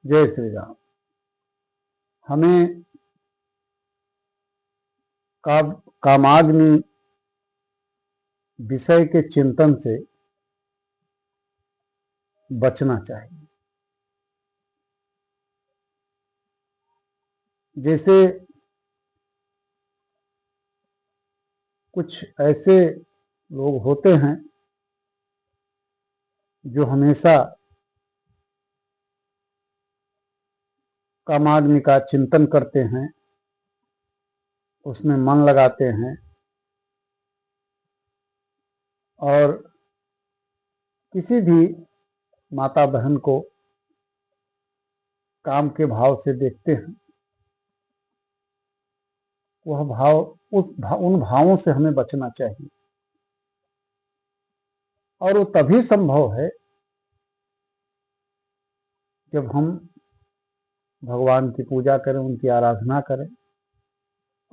जय श्री राम। हमें कामाग्नि विषय के चिंतन से बचना चाहिए। जैसे कुछ ऐसे लोग होते हैं जो हमेशा कामाग्नि का चिंतन करते हैं, उसमें मन लगाते हैं और किसी भी माता बहन को काम के भाव से देखते हैं। वह भाव उन भावों से हमें बचना चाहिए और वो तभी संभव है जब हम भगवान की पूजा करें, उनकी आराधना करें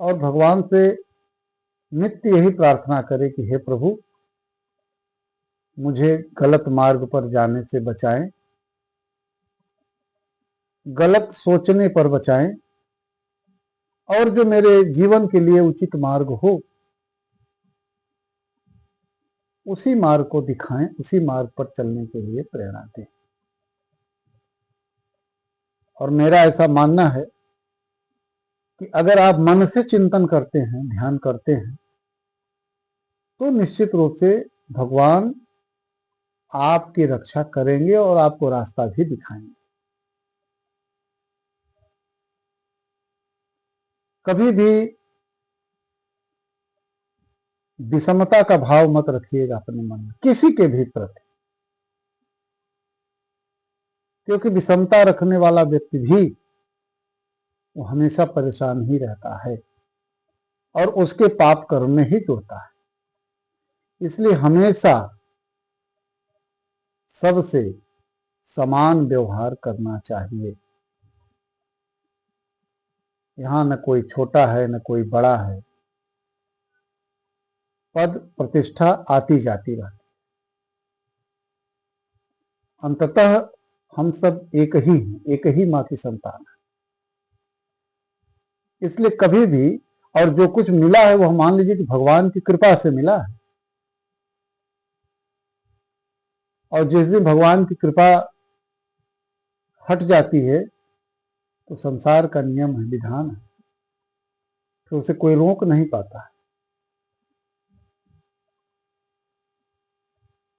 और भगवान से नित्य यही प्रार्थना करें कि हे प्रभु, मुझे गलत मार्ग पर जाने से बचाएं, गलत सोचने पर बचाएं और जो मेरे जीवन के लिए उचित मार्ग हो उसी मार्ग को दिखाएं, उसी मार्ग पर चलने के लिए प्रेरणा दें। और मेरा ऐसा मानना है कि अगर आप मन से चिंतन करते हैं, ध्यान करते हैं, तो निश्चित रूप से भगवान आपकी रक्षा करेंगे और आपको रास्ता भी दिखाएंगे। कभी भी विषमता का भाव मत रखिएगा अपने मन में किसी के भी प्रति, क्योंकि विषमता रखने वाला व्यक्ति भी वो हमेशा परेशान ही रहता है और उसके पाप कर्म में ही जुड़ता है। इसलिए हमेशा सबसे समान व्यवहार करना चाहिए। यहाँ न कोई छोटा है न कोई बड़ा है, पद प्रतिष्ठा आती जाती रहती, अंततः हम सब एक ही हैं, एक ही माँ की संतान है। इसलिए कभी भी, और जो कुछ मिला है वह मान लीजिए कि भगवान की कृपा से मिला है, और जिस दिन भगवान की कृपा हट जाती है तो संसार का नियम है, विधान है, तो उसे कोई रोक नहीं पाता है।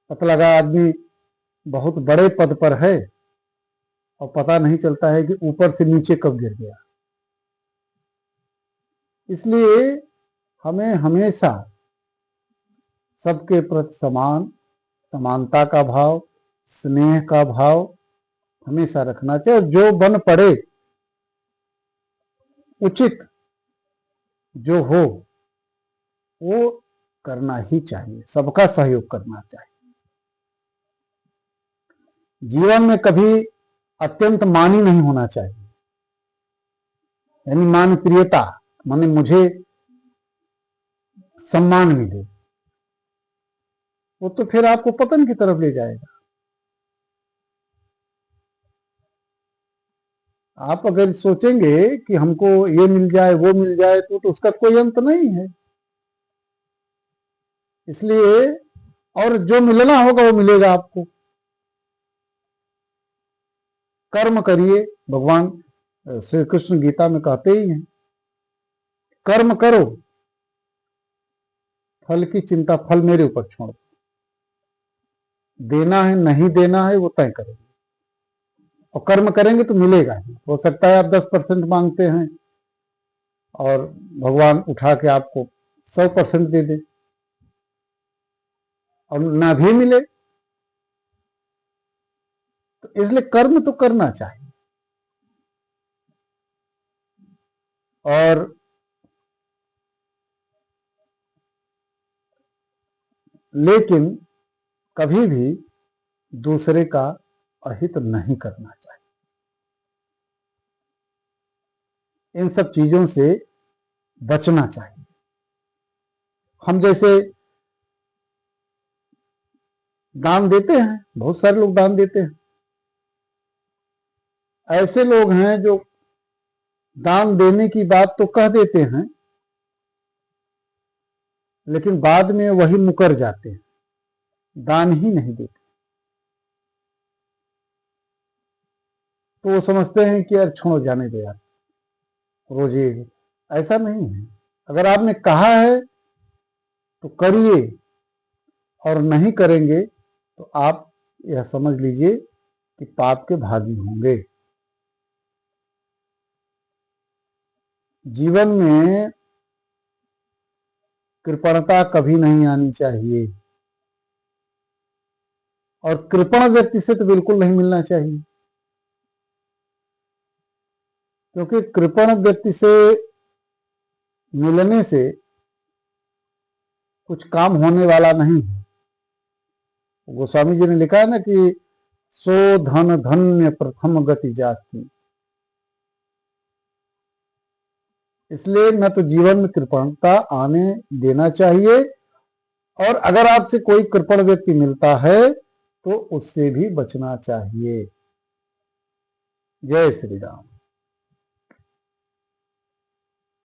पता लगा आदमी बहुत बड़े पद पर है और पता नहीं चलता है कि ऊपर से नीचे कब गिर गया। इसलिए हमें हमेशा सबके प्रति समानता का भाव, स्नेह का भाव हमेशा रखना चाहिए। जो बन पड़े उचित जो हो वो करना ही चाहिए, सबका सहयोग करना चाहिए। जीवन में कभी अत्यंत मानी नहीं होना चाहिए, यानी मान प्रियता, माने मुझे सम्मान मिले, वो तो फिर आपको पतन की तरफ ले जाएगा। आप अगर सोचेंगे कि हमको ये मिल जाए वो मिल जाए तो उसका कोई अंत नहीं है। इसलिए और जो मिलना होगा वो मिलेगा आपको। कर्म करिए, भगवान श्री कृष्ण गीता में कहते ही हैं, कर्म करो, फल की चिंता फल मेरे ऊपर छोड़ दो। देना है नहीं देना है वो तय करेंगे, और कर्म करेंगे तो मिलेगा ही। हो सकता है आप 10% मांगते हैं और भगवान उठा के आपको 100% दे दे और ना भी मिले। तो इसलिए कर्म तो करना चाहिए। और लेकिन कभी भी दूसरे का अहित नहीं करना चाहिए, इन सब चीजों से बचना चाहिए। हम जैसे दान देते हैं, बहुत सारे लोग दान देते हैं, ऐसे लोग हैं जो दान देने की बात तो कह देते हैं, लेकिन बाद में वही मुकर जाते हैं, दान ही नहीं देते। तो वो समझते हैं कि यार छोड़ो, जाने दो यार, रोजे। ऐसा नहीं है। अगर आपने कहा है तो करिए, और नहीं करेंगे तो आप यह समझ लीजिए कि पाप के भागी होंगे। जीवन में कृपणता कभी नहीं आनी चाहिए, और कृपण व्यक्ति से तो बिल्कुल नहीं मिलना चाहिए, क्योंकि कृपण व्यक्ति से मिलने से कुछ काम होने वाला नहीं है। गोस्वामी जी ने लिखा है ना कि सो धन धन्य प्रथम गति जाति। इसलिए न तो जीवन में कृपणता आने देना चाहिए, और अगर आपसे कोई कृपण व्यक्ति मिलता है तो उससे भी बचना चाहिए। जय श्री राम।